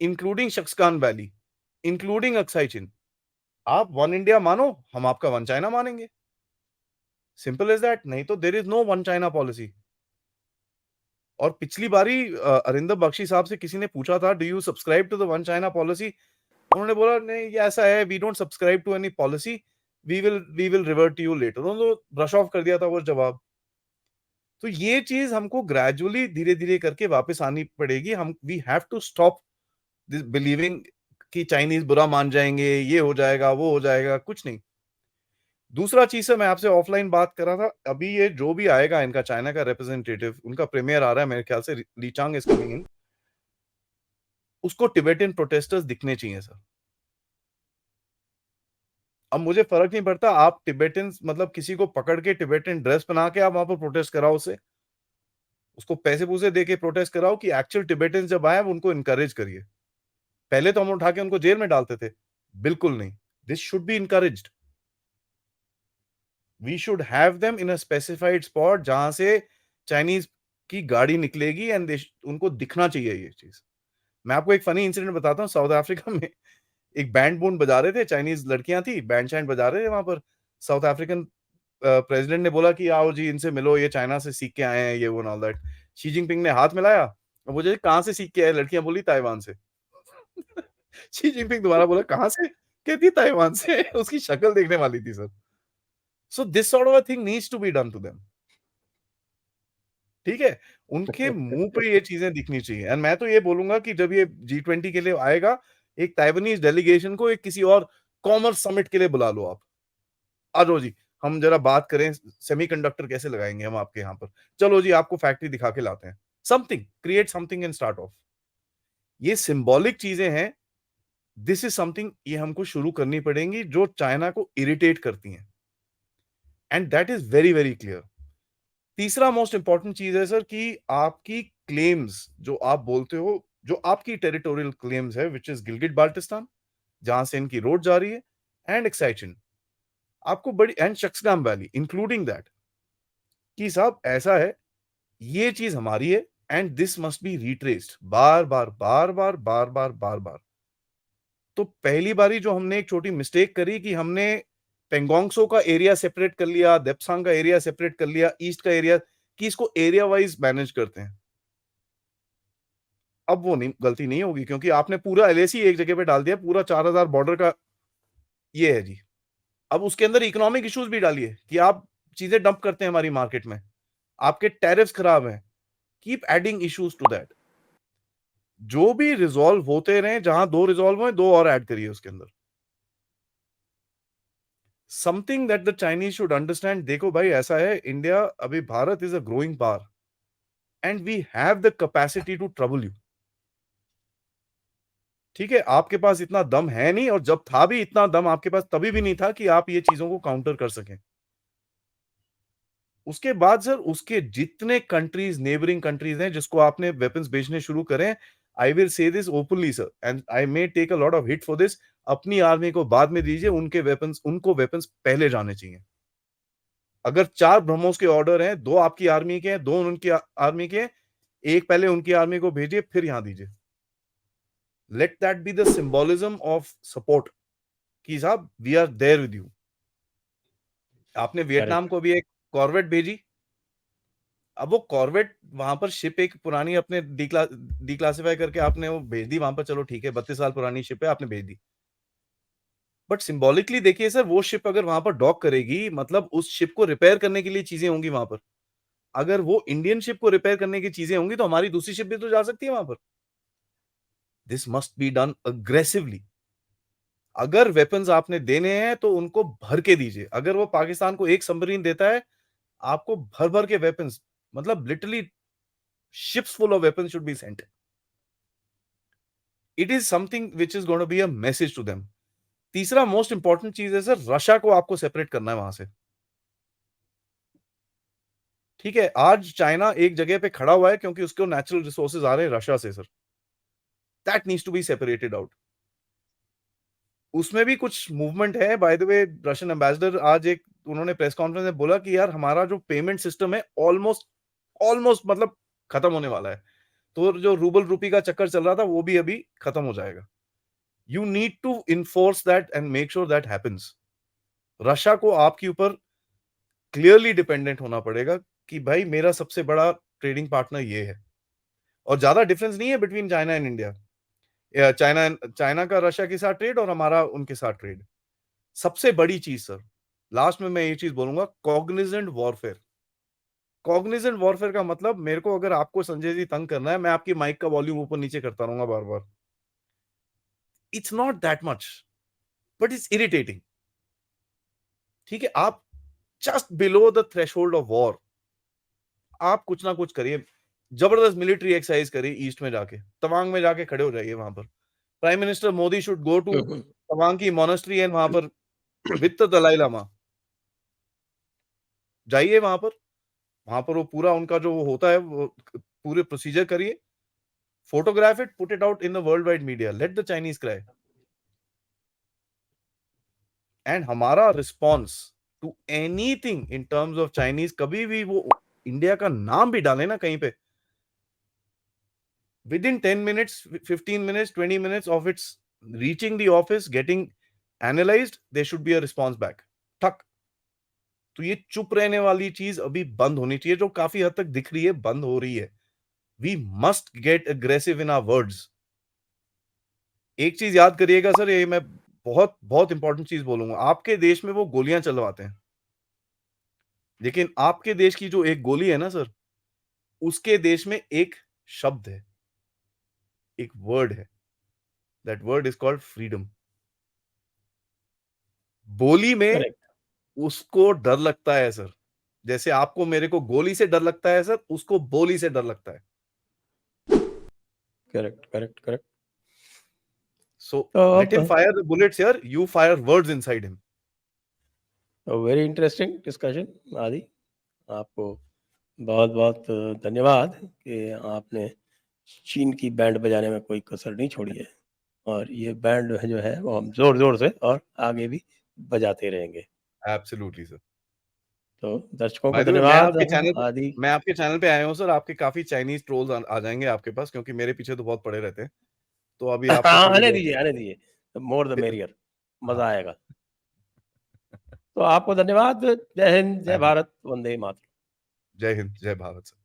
S2: including Shaksgam valley, including Aksai Chin. आप वन इंडिया मानो, हम आपका वन चाइना मानेंगे। Simple as that. नहीं तो there is no one China policy. और पिछली बारी अरिंदम बख्शी साहब से किसी ने पूछा था, do you subscribe to the one China policy? उन्होंने बोला नहीं, ये ऐसा है, we don't subscribe to any policy, we will revert to you later. उन्होंने ब्रश ऑफ कर दिया था वो जवाब। तो ये चीज हमको ग्रेजुअली धीरे धीरे करके वापस आनी पड़ेगी। हम we have to stop this believing कि चाइनीज बुरा मान जाएंगे, ये हो जाएगा, वो हो जाएगा, कुछ नहीं। दूसरा चीज से मैं आपसे ऑफलाइन बात कर रहा था, अभी ये जो भी आएगा इनका चाइना का रिप्रेजेंटेटिव, उनका प्रीमियर आ रहा है मेरे ख्याल से, ली चांग इज कमिंग इन। उसको टिबेटन प्रोटेस्टर्स दिखने चाहिए सर। अब मुझे फर्क नहीं पड़ता, आप टिबेटन मतलब किसी को पकड़ के टिबेटन ड्रेस पहना के आप वहां पर प्रोटेस्ट कराओ, उसे उसको पैसे पूसे दे के प्रोटेस्ट कराओ, कि एक्चुअल टिबेटन जब आए उनको इनकरेज करिए। पहले तो हम उठा के उनको जेल में डालते थे। बिल्कुल नहीं, this should be encouraged. We should have them in a specified spot जहां से चाइनीज की गाड़ी निकलेगी, एंड उनको दिखना चाहिए ये चीज। मैं आपको एक फनी इंसिडेंट बताता हूँ। साउथ अफ्रीका में एक बैंड बूंड बजा रहे थे, चाइनीज लड़कियां थी, बैंड शैंड बजा रहे थे वहां पर। साउथ अफ्रीकन प्रेसिडेंट ने बोला कि आओ जी इनसे मिलो, ये चाइना से सीख के आए हैं, ये वो ऑल दैट। शी जिनपिंग ने हाथ मिलाया और मुझे कहाँ से सीख के आए? लड़कियां बोली ताइवान से। शी जिनपिंग दोबारा बोला कहाँ से? कहती ताइवान से। उसकी शक्ल देखने वाली थी sir. So this sort of a thing needs to be done to them. ठीक है, उनके मुंह पे ये चीजें दिखनी चाहिए। एंड मैं तो ये बोलूंगा कि जब ये G20 के लिए आएगा, एक ताइवानीज डेलीगेशन को एक किसी और कॉमर्स समिट के लिए बुला लो आप। आ जाओ जी, हम जरा बात करें सेमीकंडक्टर कैसे लगाएंगे हम आपके यहाँ पर। चलो जी, आपको फैक्ट्री दिखा के लाते हैं। Something, create something and start of. ये सिंबॉलिक चीजें हैं। दिस इज समथिंग, ये हमको शुरू करनी पड़ेंगी जो चाइना को इरिटेट करती हैं। And that is very very clear. तीसरा मोस्ट इंपॉर्टेंट चीज है सर कि आपकी क्लेम्स जो आप बोलते हो, जो आपकी टेरिटोरियल क्लेम्स है, विच इज गिलगिट बाल्टिस्तान जहां से इनकी रोड जा रही है, एंड एक्साइचिन, आपको बड़ी, and Shaksgam valley including that, कि साहब ऐसा है, ये चीज हमारी है, and this must be retraced. बार बार बार बार बार बार बार बार। तो पहली बारी जो हमने एक छोटी मिस्टेक करी कि हमने पेंगोंगसो का एरिया सेपरेट कर लिया, देप्सांग का एरिया सेपरेट कर लिया, ईस्ट का एरिया, कि इसको एरिया वाइज मैनेज करते हैं। अब वो नहीं, गलती नहीं होगी, क्योंकि आपने पूरा एलएसी एक जगह पे डाल दिया, पूरा 4000 बॉर्डर का ये है जी। अब उसके अंदर इकोनॉमिक इश्यूज भी डालिए कि आप चीजें डंप करते हैं हमारी मार्केट में, आपके टैरिफ्स खराब हैं। Keep adding issues to that. जो भी रिजॉल्व होते रहे, जहां 2 रिजॉल्व हुए, 2 और ऐड करिए उसके अंदर। Something that the Chinese should understand. देखो भाई, ऐसा है, इंडिया अभी, Bharat is a growing power, and we have the capacity to trouble you. ठीक है, आपके पास इतना दम है नहीं, और जब था भी इतना दम आपके पास तभी भी नहीं था कि आप ये चीजों को काउंटर कर सकें। उसके बाद सर, उसके जितने कंट्रीज, नेबरिंग कंट्रीज हैं जिसको आपने वेपन्स बेचने शुरू करें, I will say this openly sir, and I may take a lot of hit for this, अपनी आर्मी को बाद में दीजिए, उनके वेपन्स, उनको वेपन्स पहले जाने चाहिए। अगर 4 ब्रह्मोस के ऑर्डर हैं, 2 आपकी आर्मी के हैं, 2 उनकी आर्मी के हैं, एक पहले उनकी आर्मी को भेजिए, फिर यहां दीजिए। Let that be the symbolism of support, कि साहब we are there with you. आपने वियतनाम
S1: करेक्ट।
S2: को भी एक कॉर्वेट भेजी। अब वो कॉर्वेट वहां पर शिप एक पुरानी अपने डिक्लासिफाई करके आपने वो भेज दी वहां पर, चलो ठीक है, 32 साल पुरानी शिप है, आपने भेज दी। बट सिंबॉलिकली देखिए सर, वो शिप अगर वहां पर डॉक करेगी, मतलब उस शिप को रिपेयर करने के लिए चीजें होंगी वहां पर। अगर वो इंडियन शिप को रिपेयर करने की चीजें होंगी, तो हमारी दूसरी शिप भी तो जा सकती है वहां पर। This must be done aggressively. अगर वेपन्स आपने देने हैं तो उनको भर के दीजिए। अगर वो पाकिस्तान को एक सबमरीन देता है, आपको भर-भर के वेपन्स, मतलब literally ships full of weapons should be sent. It is something which is going to be a message to them. तीसरा मोस्ट इंपॉर्टेंट चीज है सर, रशिया को आपको सेपरेट करना है वहां से। ठीक है, आज चाइना एक जगह पे खड़ा हुआ है क्योंकि उसको नेचुरल रिसोर्सेज आ रहे हैं रशिया से sir. That needs to be separated out. उसमें भी कुछ मूवमेंट है। By the way, Russian ambassador आज एक उन्होंने प्रेस कॉन्फ्रेंस में बोला कि यार हमारा जो पेमेंट सिस्टम है ऑलमोस्ट ऑलमोस्ट मतलब खत्म होने वाला है। तो जो रूबल रूपी का चक्कर चल रहा था वो भी अभी खत्म हो जाएगा। You need to enforce that and make sure that happens. Russia को आपके ऊपर क्लियरली डिपेंडेंट होना पड़ेगा कि भाई मेरा सबसे बड़ा ट्रेडिंग पार्टनर ये है। और ज्यादा डिफरेंस नहीं है between China and India. China का रशिया के साथ ट्रेड और हमारा उनके साथ ट्रेड। सबसे बड़ी चीज सर, लास्ट में मैं ये चीज बोलूंगा, कॉग्निजेंट वॉरफेयर। कॉग्निजेंट वॉरफेयर का मतलब, मेरे को अगर आपको संजय जी तंग करना है, मैं आपकी माइक का वॉल्यूम ऊपर नीचे करता रहूंगा बार बार। It's not that much, but it's irritating. ठीक है, आप just below the threshold of war आप कुछ ना कुछ करिए। जबरदस्त मिलिट्री एक्सरसाइज करिए, ईस्ट में जाके तवांग में जाके खड़े हो जाइए वहां पर। Prime minister Modi should go to Tawang की मोनेस्ट्री एंड वहां पर विद द दलाई लामा जाइए वहां पर वो पूरा उनका जो होता है वो पूरे प्रोसीजर करिए, photograph it, put it out in the world wide media, let the Chinese cry. And हमारा response to anything in terms of Chinese, कभी भी वो इंडिया का नाम भी डाले ना कहीं पे, within 10 minutes, 15 minutes, 20 minutes of its reaching the office, getting analyzed, there should be a response back. ठक। तो ये चुप रहने वाली चीज अभी बंद होनी चाहिए, जो काफी हद तक दिख रही है बंद हो रही है। We must get aggressive in our words. एक चीज याद करिएगा सर, ये मैं बहुत बहुत इंपॉर्टेंट चीज बोलूंगा। आपके देश में वो गोलियां चलवाते हैं, लेकिन आपके देश की जो एक गोली है ना सर, उसके देश में एक शब्द है, एक वर्ड है। That word is called freedom. बोली में
S1: करेक्ट
S2: उसको डर लगता है सर, जैसे आपको मेरे को गोली से डर लगता है सर, उसको बोली से डर लगता है।
S1: Correct correct correct.
S2: सो
S1: तो
S2: let him fire the bullets here, you fire words inside him.
S1: Very interesting discussion आदि। आपको बहुत बहुत धन्यवाद कि आपने चीन की बैंड बजाने में कोई कसर नहीं छोड़ी है, और ये बैंड जो है वो हम जोर जोर से और आगे भी बजाते रहेंगे।
S2: Absolutely sir.
S1: तो दर्शकों को
S2: बाय द वे,
S1: धन्यवाद आदि।
S2: मैं आपके चैनल पे आया हूँ सर, आपके काफी चाइनीज ट्रोल्स आ जाएंगे आपके पास, क्योंकि मेरे पीछे तो बहुत पड़े रहते हैं। तो अभी आपको
S1: हाँ,
S2: थोड़ी
S1: आने दीजिए, मोर द
S2: बहुत
S1: मेरियर, मजा
S2: हाँ।
S1: आएगा। तो आपको धन्यवाद। जय हिंद, जय भारत, वंदे मातरम।
S2: जय हिंद, जय भारत सर।